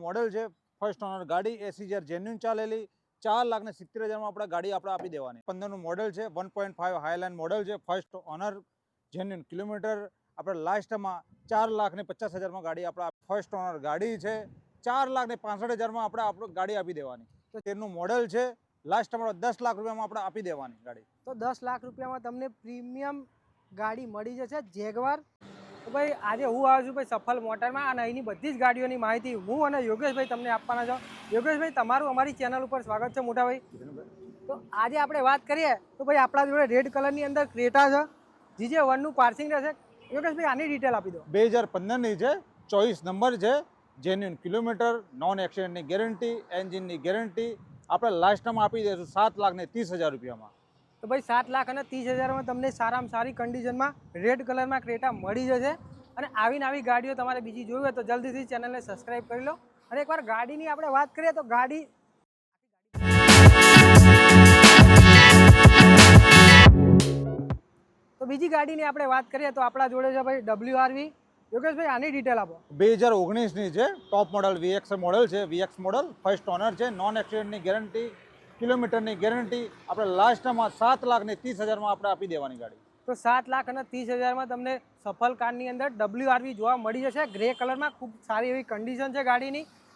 Model છે first honour ગાડી 80,000 genuine ચાલેલી 4,70,000 આપણે ગાડી આપણે આપી દેવાની 15નું મોડેલ છે 1.5 હાઈલાઇન મોડેલ છે ફર્સ્ટ ઓનર જેન્યુન કિલોમીટર આપણે લાસ્ટમાં 4,50,000 ગાડી આપણે ફર્સ્ટ ઓનર ગાડી છે 4,65,000 આપણે ગાડી આપી દેવાની તો તેનું મોડેલ છે લાસ્ટમાં 10 લાખ રૂપિયામાં આપણે આપી દેવાની ગાડી તો 10 લાખ રૂપિયામાં તમને પ્રીમિયમ ગાડી મળી જશે જેગવાર। તો ભાઈ આજે હું આવ્યો છું ભાઈ સફલ મોટરમાં અને અહીંની બધી જ ગાડીઓની માહિતી હું અને યોગેશભાઈ તમને આપવાના છો। યોગેશભાઈ તમારું અમારી ચેનલ ઉપર સ્વાગત છે મોટાભાઈ। તો આજે આપણે વાત કરીએ તો ભાઈ આપણા જોડે રેડ કલરની અંદર ક્રેટા છે GJ1નું પાર્સિંગ રહેશે। યોગેશભાઈ આની ડિટેલ આપી દો। 2015ની છે 24 નંબર છે જેન્યુન કિલોમીટર નોન એક્સિડન્ટની ગેરંટી એન્જિનની ગેરંટી આપણે લાસ્ટમાં આપી દઈશું 7,30,000 રૂપિયામાં। તો ભાઈ 7,30,000માં તમને સારામાં સારી કન્ડિશનમાં રેડ કલરમાં ક્રેટા મળી જશે અને આવી ગાડીઓ તમારે બીજી જોવી હોય તો જલ્દીથી ચેનલને સબસ્ક્રાઇબ કરી લો। અને એકવાર ગાડીની આપણે વાત કરીએ તો ગાડી તો બીજી ગાડીની આપણે વાત કરીએ તો આપણા જોડે છે ભાઈ WRV। યોગેશભાઈ આની ડિટેલ આપો। 2019ની છે ટોપ મોડલ VX મોડલ છે VX મોડલ ફર્સ્ટ ઓનર છે નોન એક્સિડન્ટની ગેરંટી કિલોમીટરની ગેરંટી આપણે લાસ્ટમાં 7,30,000માં આપણે આપી દેવાની ગાડી। તો 7,30,000માં તમને સફલ કારની અંદર WRV જોવા મળી જશે ગ્રે કલરમાં। ખૂબ સારી એવી કન્ડિશન છે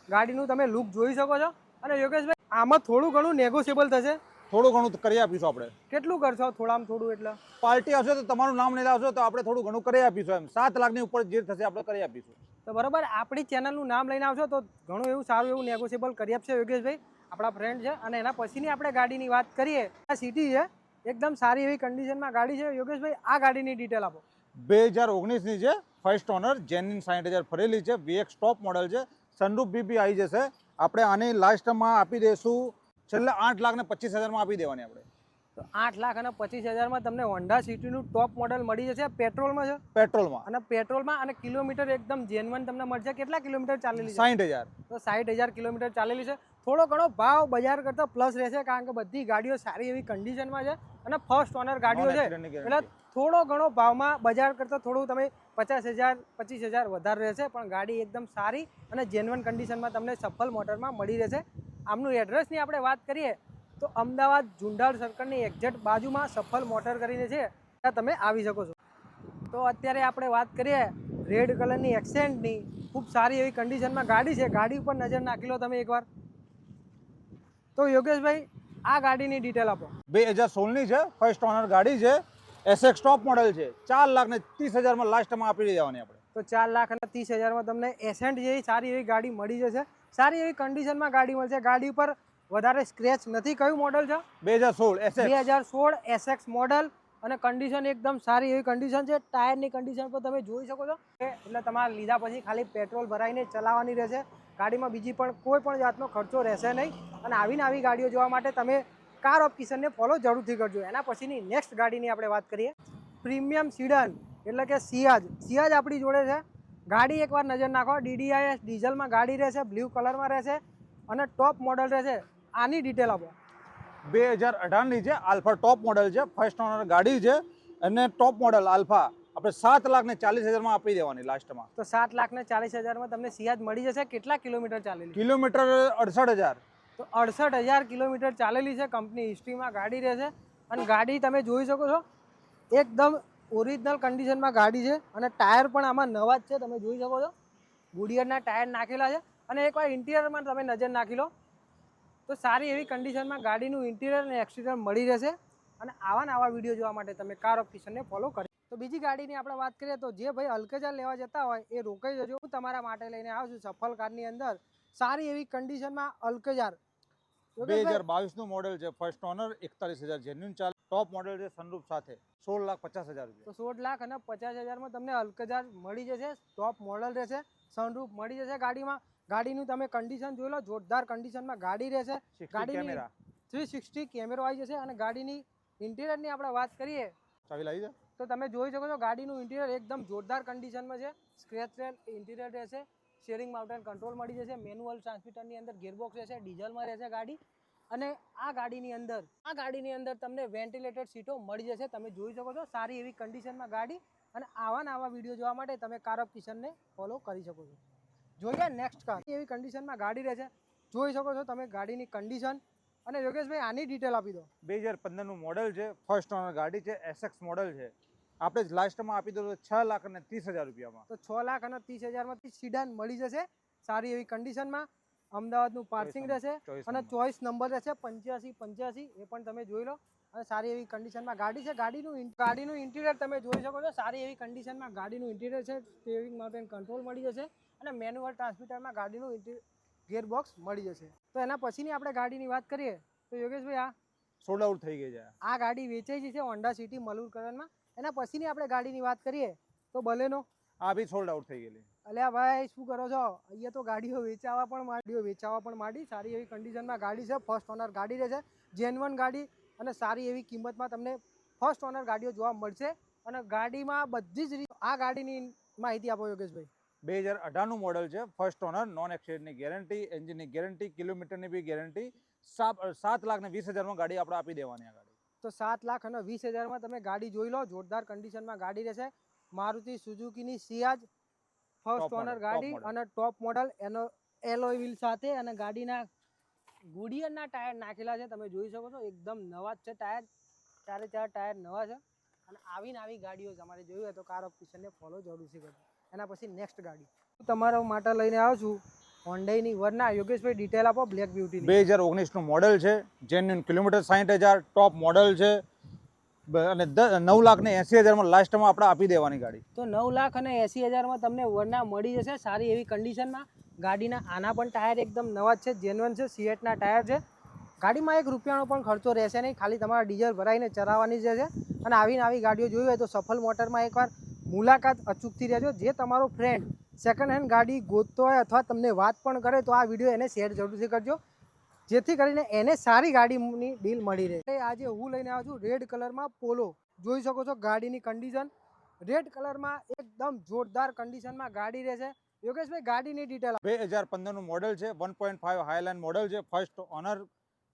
ગાડીનું તમે લુક જોઈ શકો છો। અને યોગેશભાઈ આમાં થોડું ઘણું નેગોશિયેબલ થશે। થોડું ઘણું કરી આપીશું આપણે। કેટલું કરશો થોડામાં થોડું? એટલે પાર્ટી આવશે તો તમારું નામ નહીં લાવશો તો આપણે થોડું ઘણું કરી આપીશું એમ 7 લાખની ઉપર જે થશે આપણે કરી આપીશું। તો બરાબર આપણી ચેનલનું નામ લઈને આવશો તો ઘણું એવું સારું એવું નેગોશિયેબલ કરી આપશે યોગેશભાઈ આપણા ફ્રેન્ડ છે। અને એના પછીની આપણે ગાડીની વાત કરીએ આ સિટી છે એકદમ સારી એવી કન્ડિશનમાં ગાડી છે। યોગેશભાઈ આ ગાડીની ડિટેલ આપો। 2019ની છે ફર્સ્ટ ઓનર જેન્યુન 60,000 ફરેલી છે VX ટોપ મોડલ છે સનરૂફ બીબી આવી જશે આપણે આની લાસ્ટમાં આપી દઈશું છેલ્લે 8,25,000માં આપી દેવાની આપણે। તો 8,25,000માં તમને હોન્ડા સિટીનું ટોપ મોડલ મળી જશે। પેટ્રોલમાં છે પેટ્રોલમાં અને કિલોમીટર એકદમ જેન્યુઅન તમને મળશે। કેટલા કિલોમીટર ચાલેલી છે? 60,000। તો 60,000 કિલોમીટર ચાલેલી છે। થોડો ઘણો ભાવ બજાર કરતાં પ્લસ રહેશે કારણ કે બધી ગાડીઓ સારી એવી કન્ડિશનમાં છે અને ફર્સ્ટ ઓનર ગાડીઓ છે એટલે થોડો ઘણો ભાવમાં બજાર કરતાં થોડું તમે 50,000 25,000 વધારે રહેશે પણ ગાડી એકદમ સારી અને જેન્યુઅન કન્ડિશનમાં તમને સફલ મોટરમાં મળી રહેશે। આમનું એડ્રેસની આપણે વાત કરીએ તો અમદાવાદ ઝુંઝાડ સર્કલની એક્ઝેક્ટ બાજુમાં સફલ મોટર કરીને છે ત્યાં તમે આવી શકો છો। તો અત્યારે આપણે વાત કરીએ રેડ કલરની એક્સેન્ટની ખૂબ સારી એવી કન્ડિશનમાં ગાડી છે। ગાડી ઉપર નજર નાખી લો તમે એકવાર। તો યોગેશભાઈ આ ગાડીની ડિટેલ આપો। 2016ની છે ફર્સ્ટ ઓનર ગાડી છે SX ટોપ મોડલ છે 4,30,000માં લાસ્ટમાં આપી દેવાની આપણે। તો 4,30,000માં તમને એસેન્ટ જેવી સારી એવી ગાડી મળી જશે। સારી એવી કન્ડિશનમાં ગાડી મળશે। ગાડી ઉપર વધારે સ્ક્રેચ નથી। કયું મોડલ છે? 2016 SX મોડલ અને કન્ડિશન એકદમ સારી એવી કન્ડિશન છે। ટાયરની કન્ડિશન પર તમે જોઈ શકો છો એટલે તમારે લીધા પછી ખાલી પેટ્રોલ ભરાઈને ચલાવવાની રહેશે। ગાડીમાં બીજી પણ કોઈ પણ જાતનો ખર્ચો રહેશે નહીં। અને આવી ગાડીઓ જોવા માટે તમે કાર ઓફ કિશનને ફોલો જરૂરથી કરજો। એના પછીની નેક્સ્ટ ગાડીની આપણે વાત કરીએ પ્રીમિયમ સિડન એટલે કે સિયાજ આપણી જોડે છે। ગાડી એકવાર નજર નાખો DDIS ડીઝલમાં ગાડી રહેશે બ્લુ કલરમાં રહેશે અને ટોપ મોડલ રહેશે। આની ડિટેલ આપો। 2018ની છે આલ્ફા ટોપ મોડલ છે ફર્સ્ટ ઓનર ગાડી છે અને ટોપ મોડલ આલ્ફા આપણે 7,40,000માં આપી દેવાની લાસ્ટમાં। તો 7,40,000માં તમને સિયાજ મળી જશે। કેટલા કિલોમીટર ચાલેલી? કિલોમીટર 68,000। તો 68,000 કિલોમીટર ચાલેલી છે। કંપની હિસ્ટ્રીમાં ગાડી રહેશે અને ગાડી તમે જોઈ શકો છો એકદમ ઓરિજિનલ કન્ડિશનમાં ગાડી છે અને ટાયર પણ આમાં નવા જ છે તમે જોઈ શકો છો ગુડિયરના ટાયર નાખેલા છે। અને એકવાર ઇન્ટિરિયરમાં તમે નજર નાખી લો તો સારી એવી કન્ડિશનમાં ગાડીનું ઇન્ટિરિયર અને એક્સટિરિયર મળી રહેશે। અને આવા વિડીયો જોવા માટે તમે કાર ઓફ કિશનને ફોલો કરી। તો બીજી ગાડીની આપણે વાત કરીએ તો જે ભાઈ અલ્કેઝર લેવા જતા હોય એ રોકાઈ જજો। હું તમારા માટે લઈને આવ્યો છું સફલ કારની અંદર સારી એવી કન્ડિશનમાં અલ્કેઝર 2022નું મોડેલ છે ફર્સ્ટ ઓનર 41,000 જેન્યુન ચાલે ટોપ મોડેલ છે સનરૂફ સાથે 16,50,000 રૂપિયા। તો 16,50,000માં તમને અલ્કેઝર મળી જશે। ટોપ મોડલ રહેશે સનરૂફ મળી જશે ગાડીમાં। ગાડીનું તમે કન્ડિશન જોઈ લો જોરદાર કન્ડિશનમાં ગાડી રહેશે। ગાડીની 360 કેમેરો આવી જશે અને ગાડીની ઇન્ટિરિયરની આપણે વાત કરીએ તો તમે જોઈ શકો છો ગાડીનું ઇન્ટિરિયર એકદમ જોરદાર કન્ડિશનમાં છે। સ્ક્રેચ ઇન્ટિરિયર રહેશે સ્ટીયરિંગ માઉન્ટેન કંટ્રોલ મળી જશે। મેન્યુઅલ ટ્રાન્સમિશનની અંદર ગિયરબોક્સ રહેશે ડીઝલમાં રહેશે ગાડી। અને આ ગાડીની અંદર તમને વેન્ટિલેટેડ સીટો મળી જશે તમે જોઈ શકો છો સારી એવી કન્ડિશનમાં ગાડી। અને આવા વિડીયો જોવા માટે તમે કાર ઓફ કિશનને ફોલો કરી શકો છો। જોઈએ નેક્સ્ટ કાર એવી કન્ડિશનમાં ગાડી રહે છે, જોઈ શકો છો તમે ગાડીની કન્ડિશન. અને યોગેશભાઈ આની ડિટેલ આપી દો. 2015નું મોડલ છે, ફર્સ્ટ ઓનર ગાડી છે, એસએક્સ મોડલ છે. આપણે લાસ્ટમાં આપી દો 6,30,000 રૂપિયામાં. તો 6,30,000માંથી સીડાન મળી જશે સારી એવી કન્ડિશનમાં. અમદાવાદનું પાર્સિંગ રહેશે અને ચોઈસ નંબર રહેશે 8585, એ પણ તમે જોઈ લો. અને સારી એવી કન્ડિશનમાં ગાડી છે. ગાડીનું ઇન્ટિરિયર તમે જોઈ શકો છો, સારી એવી કન્ડિશનમાં ગાડીનું ઇન્ટિરિયર છે. સ્ટીયરિંગ માઉન્ટ કંટ્રોલ મળી જશે અને મેન્યુઅલ ટ્રાન્સમિટરમાં ગાડીનું ગિયરબોક્સ મળી જશે. તો એના પછીની આપણે ગાડીની વાત કરીએ તો યોગેશભાઈ આ સોલ્ડ આઉટ થઈ ગઈ છે. આ ગાડી વેચાઈ છે હોન્ડા સિટી મલુર કલરમાં. એના પછીની આપણે ગાડીની વાત કરીએ તો બલેનો. આ બી સોલ્ડ આઉટ થઈ ગયેલી. અલ્યા ભાઈ શું કરો છો, અહીંયા તો ગાડીઓ વેચાવા પણ માંડી. સારી એવી કન્ડિશનમાં ગાડી છે, ફર્સ્ટ ઓનર ગાડી રહેશે, જેન્યુઅન ગાડી અને સારી એવી કિંમતમાં તમને ફર્સ્ટ ઓનર ગાડીઓ જોવા મળશે. અને ગાડીમાં બધી જ રીતે આ ગાડીની માહિતી આપો યોગેશભાઈ. 2018નું મોડલ છે, ફર્સ્ટ ઓનર, નોન એક્સિડન્ટની ગેરંટી, એન્જિનની ગેરંટી, કિલોમીટરની બી ગેરંટી. 7,20,000માં ગાડી આપણે આપી દેવાની આ ગાડી. તો 7,20,000માં તમે ગાડી જોઈ લો. જોરદાર કન્ડિશનમાં ગાડી રહેશે. મારુતિ સુઝુકીની સિયાજ ફર્સ્ટ ઓનર ગાડી અને ટોપ મોડલ, એનો એલોય વ્હીલ સાથે. અને ગાડીના ગુડિયરના ટાયર નાખેલા છે, તમે જોઈ શકો છો, એકદમ નવા જ છે ટાયર. 4 ટાયર નવા છે. અને આવી ગાડીઓ તમારે જોઈ હોય તો કાર ઓફ કિશનને ફોલો જરૂરથી કરજો. એના પછી નેક્સ્ટ ગાડી હું તમારા માટે લઈને આવ્યો છું, હોન્ડાઈની વરના. યોગેશભાઈ ડિટેલ આપો બ્લેક બ્યુટી. 2019નું મોડલ છે, જેન્યુઅન કિલોમીટર 60,000, ટોપ મોડલ છે અને 9,80,000માં લાસ્ટમાં આપણે આપી દેવાની ગાડી. તો 9,80,000માં તમને વરના મળી જશે સારી એવી કન્ડિશનમાં. ગાડીના આના પણ ટાયર એકદમ નવા જ છે, જેન્યુઅન છે, સીએટના ટાયર છે. ગાડીમાં 1 રૂપિયાનો પણ ખર્ચો રહેશે નહીં, ખાલી તમારા ડીઝલ ભરાઈને ચલાવવાની જ છે. અને આવી ગાડીઓ જોઈ હોય તો સફલ મોટરમાં એકવાર મુલાકાત અચૂકથી રહેજો. જે તમારો ફ્રેન્ડ સેકન્ડ હેન્ડ ગાડી ગોતતો હોય અથવા તમને વાત પણ કરે તો આ વિડીયો એને શેર જરૂરથી કરજો, જેથી કરીને એને સારી ગાડીની ડીલ મળી રહે. આજે હું લઈને આવ્યો છું રેડ કલરમાં પોલો. જોઈ શકો છો ગાડીની કન્ડિશન રેડ કલરમાં એકદમ જોરદાર કન્ડિશનમાં ગાડી રહેશે. યોગેશભાઈ ગાડીની ડિટેલ. 2015નું મોડલ છે, 1.5 હાઈલાઇન મોડલ છે, ફર્સ્ટ ઓનર,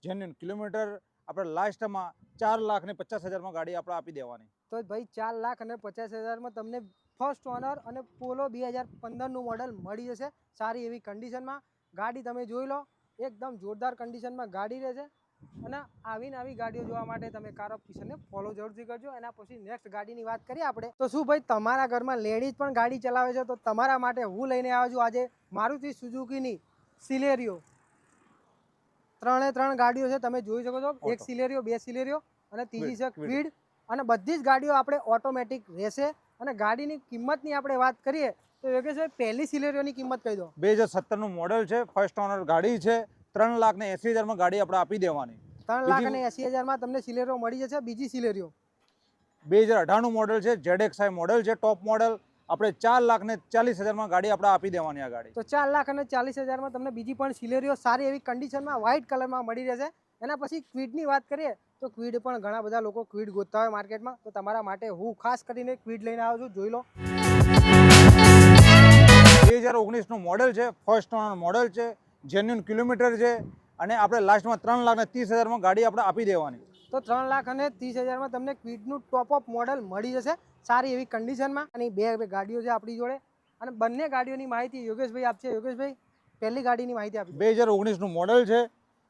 જેન્યુઅન કિલોમીટર. આપણે લાસ્ટમાં 4,50,000માં ગાડી આપણે આપી દેવાની. તો ભાઈ 4,50,000માં તમને ફર્સ્ટ ઓનર અને પોલો 2015નું મોડલ મળી જશે સારી એવી કન્ડિશનમાં. ગાડી તમે જોઈ લો, એકદમ જોરદાર કન્ડિશનમાં ગાડી રહેશે. અને આવી ગાડીઓ જોવા માટે તમે કાર ઓફ કિશનને ફોલો જરૂરથી કરજો. એના પછી નેક્સ્ટ ગાડીની વાત કરીએ આપણે તો શું ભાઈ તમારા ઘરમાં લેડીઝ પણ ગાડી ચલાવે છે તો તમારા માટે હું લઈને આવ્યો છું આજે મારુતિ સુઝુકીની સિલેરિયો. 3 ગાડીઓ છે, તમે જોઈ શકો છો. 1 સિલેરિયો, 2 સિલેરિયો અને ત્રીજી છે ક્વિડ. અને બધી જ ગાડીઓ આપણે ઓટોમેટિક રહેશે. અને ગાડીની કિંમતની આપણે વાત કરીએ તો યોગેશભાઈ પહેલી સિલેરિયોની કિંમત કહી દો. 2017નું મોડલ છે, ફર્સ્ટ ઓનર ગાડી છે, 3,80,000માં ગાડી આપણે આપી દેવાની. 3,80,000માં તમને સિલેરિયો મળી જશે. બીજી સિલેરિયો 2018નું મોડલ છે, ZXi મોડલ છે, ટોપ મોડલ. આપણે 4,40,000માં ગાડી આપણે આપી દેવાની આ ગાડી. તો 4,40,000માં તમને બીજી પણ સિલેરિયો સારી એવી કન્ડિશનમાં વ્હાઇટ કલરમાં મળી રહેશે. એના પછી ક્વિડની વાત કરીએ તો ક્વિડ પણ ઘણા બધા લોકો ક્વિડ ગોતતા હોય માર્કેટમાં, તો તમારા માટે હું ખાસ કરીને ક્વિડ લઈને આવ્યો છું. જોઈ લો. 2019નું મોડલ છે, ફર્સ્ટ ઓનર મોડલ છે, જેન્યુઅન કિલોમીટર છે. અને આપણે લાસ્ટમાં 3,30,000માં ગાડી આપણે આપી દેવાની. તો 3,30,000માં તમને ક્વિડનું ટોપ અપ મોડલ મળી જશે સારી એવી કન્ડિશનમાં. અને 2 ગાડીઓ છે આપણી જોડે અને બંને ગાડીઓની માહિતી યોગેશભાઈ આપશે. યોગેશભાઈ પહેલી ગાડીની માહિતી આપી. 2019નું મોડલ છે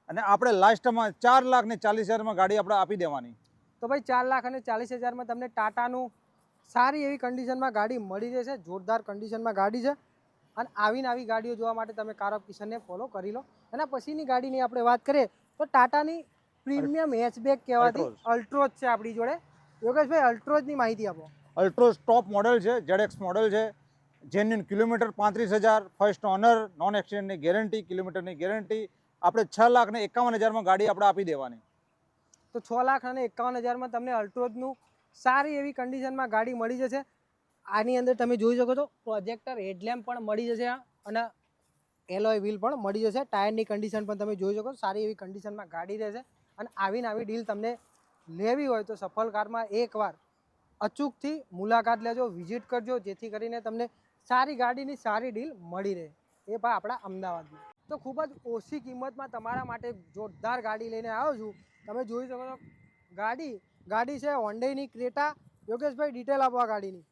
અને આપણે લાસ્ટમાં 4,40,000માં ગાડી આપણે આપી દેવાની. તો ભાઈ 4,40,000માં તમને ટાટાનું સારી એવી કન્ડિશનમાં ગાડી મળી જશે. જોરદાર કન્ડિશનમાં ગાડી છે. અને આવી ગાડીઓ જોવા માટે તમે કાર ઓફ કિશનને ફોલો કરી લો. એના પછીની ગાડીની આપણે વાત કરીએ તો ટાટાની પ્રીમિયમ હેચબેક કહેવાતી અલ્ટ્રોઝ છે આપણી જોડે. યોગેશભાઈ અલ્ટ્રોઝની માહિતી આપો. અલ્ટ્રોઝ ટોપ મોડલ છે, ZX મોડલ છે, genuine kilometre 35,000, first owner, non એક્સિડન્ટની ગેરંટી, કિલોમીટરની ગેરંટી. આપણે 6,51,000માં ગાડી આપણે આપી દેવાની. તો 6,51,000માં તમને અલ્ટ્રોઝનું સારી એવી કન્ડિશનમાં ગાડી મળી જશે. આની અંદર તમે જોઈ શકો છો પ્રોજેક્ટર હેડલેમ્પ પણ મળી જશે અને એલોય વ્હીલ પણ મળી જશે. ટાયરની કન્ડિશન પણ તમે જોઈ શકો, સારી એવી કન્ડિશનમાં ગાડી રહેશે. અને આવી ડીલ તમને લેવી હોય તો સફળ કારમાં એકવાર અચૂકથી મુલાકાત લેજો, વિઝિટ કરજો, જેથી કરીને તમને સારી ગાડીની સારી ડીલ મળી રહે. એ પણ આપણા અમદાવાદમાં. તો ખૂબ જ ઓછી કિંમતમાં તમારા માટે જોરદાર ગાડી લઈને આવ્યો છું. તમે જોઈ શકો છો ગાડી છે હોન્ડાઈની ક્રેટા. યોગેશભાઈ ડિટેલ આપો આ ગાડીની.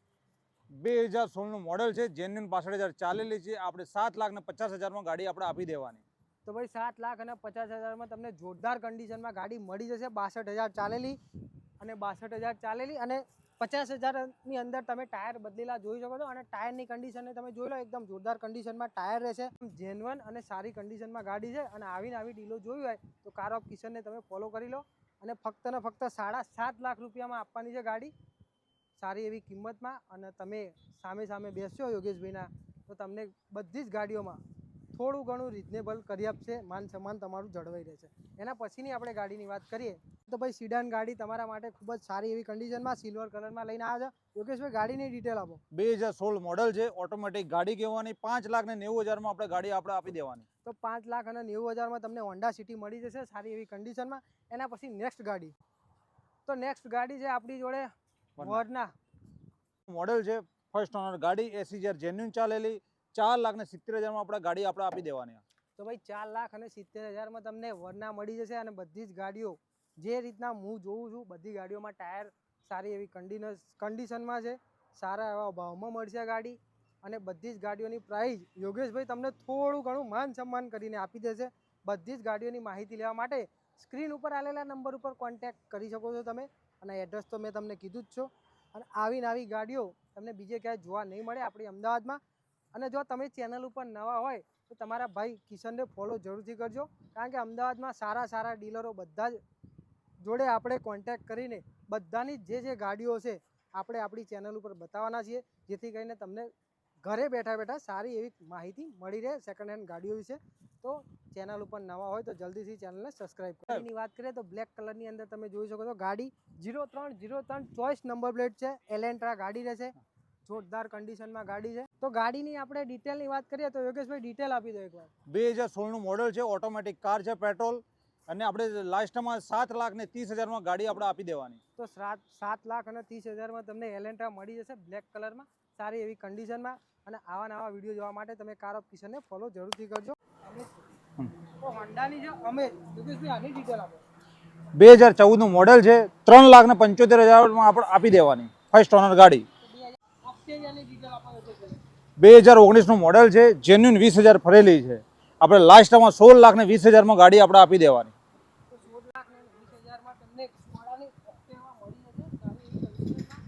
2016નું મોડલ છે, જેન્યુન 65,000 ચાલેલી છે. આપણે 7,50,000માં ગાડી આપણે આપી દેવાની. તો ભાઈ 7,50,000માં તમને જોરદાર કન્ડિશનમાં ગાડી મળી જશે. 62,000 ચાલેલી અને 62,000 ચાલેલી અને 50,000ની અંદર તમે ટાયર બદલેલા જોઈ શકો છો. અને ટાયરની કન્ડિશનને તમે જોઈ લો, એકદમ જોરદાર કન્ડિશનમાં ટાયર રહેશે. જેન્યુઅન અને સારી કન્ડિશનમાં ગાડી છે. અને આવીને આવી ડીલો જોઈ હોય તો કાર ઓફ કિશનને તમે ફોલો કરી લો. અને ફક્ત ને ફક્ત 7.5 લાખ રૂપિયામાં આપવાની છે ગાડી, સારી એવી કિંમતમાં. અને તમે સામે બેસશો યોગેશભાઈના તો તમને બધી જ ગાડીઓમાં થોડું ઘણું રિઝનેબલ કરી આપશે. માન સન્માન તમારું જળવાઈ રહેશે. એના પછીની આપણે ગાડીની વાત કરીએ તો ભાઈ સિડાન ગાડી તમારા માટે ખૂબ જ સારી એવી કન્ડિશનમાં સિલ્વર કલરમાં લઈને આવ્યા છે. યોગેશભાઈ ગાડીની ડિટેલ આપો. 2016 મોડલ છે, ઓટોમેટિક ગાડી કહેવાની. 5,90,000માં આપણે ગાડી આપણે આપી દેવાની. તો 5,90,000માં તમને હોન્ડા સિટી મળી જશે સારી એવી કન્ડિશનમાં. એના પછી નેક્સ્ટ ગાડી, તો નેક્સ્ટ ગાડી છે આપણી જોડે વર્ના મોડલ છે, ફર્સ્ટ ઓનર ગાડી, 80,000 જેન્યુન ચાલેલી. 4,70,000માં આપણે ગાડી આપણે આપી દેવાની. તો ભાઈ 4,70,000માં તમને વર્ના મળી જશે. અને બધી જ ગાડીઓ જે રીતના હું જોઉં છું, બધી ગાડીઓમાં ટાયર સારી એવી કન્ડિશનમાં છે, સારા એવા ભાવમાં મળશે ગાડી. અને બધી જ ગાડીઓની પ્રાઇસ યોગેશભાઈ તમને થોડું ઘણું માન સન્માન કરીને આપી દેશે. બધી જ ગાડીઓની માહિતી લેવા માટે સ્ક્રીન ઉપર આવેલા નંબર ઉપર કોન્ટેક્ટ કરી શકો છો તમે. અને એડ્રેસ તો મેં તમને કીધું જ છો. અને આવી ગાડીઓ તમને બીજે ક્યાંય જોવા નહીં મળે આપણી અમદાવાદમાં. અને જો તમે ચેનલ ઉપર નવા હોય તો તમારા ભાઈ કિશનને ફોલો જરૂરથી કરજો. કારણ કે અમદાવાદમાં સારા ડીલરો બધા જ જોડે આપણે કોન્ટેક્ટ કરીને બધાની જે ગાડીઓ છે આપણે આપણી ચેનલ ઉપર બતાવવાના છીએ, જેથી કરીને તમને ઘરે બેઠા સારી એવી માહિતી મળી રહે સેકન્ડ હેન્ડ ગાડીઓ વિશે. તો ચેનલ ઉપર નવા હોય તો જલ્દીથી ચેનલને સબસ્ક્રાઈબ કરો. એની વાત કરીએ તો બ્લેક કલરની અંદર તમે જોઈ શકો છો ગાડી 0303 ચોઈસ નંબર પ્લેટ છે, એલેન્ટ્રા ગાડી રહેશે. જોરદાર કન્ડિશનમાં ગાડી છે. તો ગાડીની આપણે ડિટેલની વાત કરીએ તો યોગેશભાઈ ડિટેલ આપી દો એકવાર. 2016નું મોડલ છે, ઓટોમેટિક કાર છે, પેટ્રોલ. અને આપણે લાસ્ટમાં 7,30,000માં ગાડી આપણે આપી દેવાની. તો 7,30,000માં તમને એલેન્ટ્રા મળી જશે બ્લેક કલરમાં, સારી એવી કન્ડિશનમાં. અને આવા નવા વિડીયો જોવા માટે તમે કાર ઓફ કિશનને ફોલો જરૂરથી કરજો. તો હોન્ડાની છે અમેજ, યોગેશભાઈ આની ડિટેલ આપો. 2014નું મોડલ છે, 3,75,000માં આપણે આપી દેવાની. ફર્સ્ટ ઓનર ગાડી. 2019નું મોડલ છે, જેન્યુન 20,000 ફરેલી છે. આપણે લાસ્ટમાં 16,20,000માં ગાડી આપણે આપી દેવાની. તો 16,20,000માં તમને સ્કોડાની ઓક્ટેવા મળી જશે સારી એવી કન્ડિશનમાં.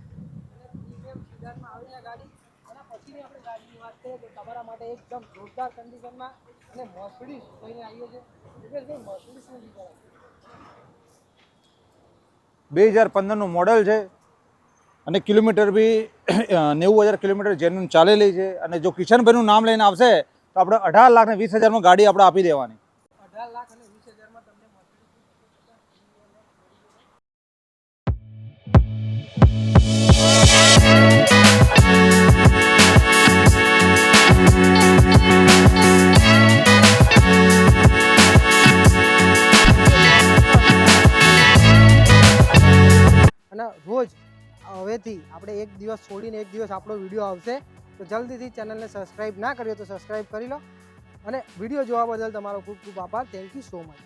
અને પ્રીમિયમ સિડાનમાં આવેલી ગાડી. એના પછીની આપણે ગાડીની વાત કરીએ તો તમારા માટે એકદમ જોરદાર કન્ડિશનમાં અને મર્સિડીઝ લઈને આવીએ છીએ. યોગેશભાઈ મર્સિડીઝની ડિટેલ 2015નું મોડલ છે અને કિલોમીટર બી 90,000 કિલોમીટર જેન્યુન ચાલેલી છે. અને જો કિશનભાઈનું નામ લઈને આવશે તો આપણે 18,20,000માં ગાડી આપણે આપી દેવાની. 18,20,000માં તમને અને રોજ હવેથી આપણે એક દિવસ છોડીને એક દિવસ આપણો વિડીયો આવશે. તો જલ્દીથી ચેનલને સબસ્ક્રાઈબ ના કર્યો તો સબસ્ક્રાઈબ કરી લો. અને વિડીયો જોવા બદલ તમારો ખૂબ ખૂબ આભાર. Thank you so much.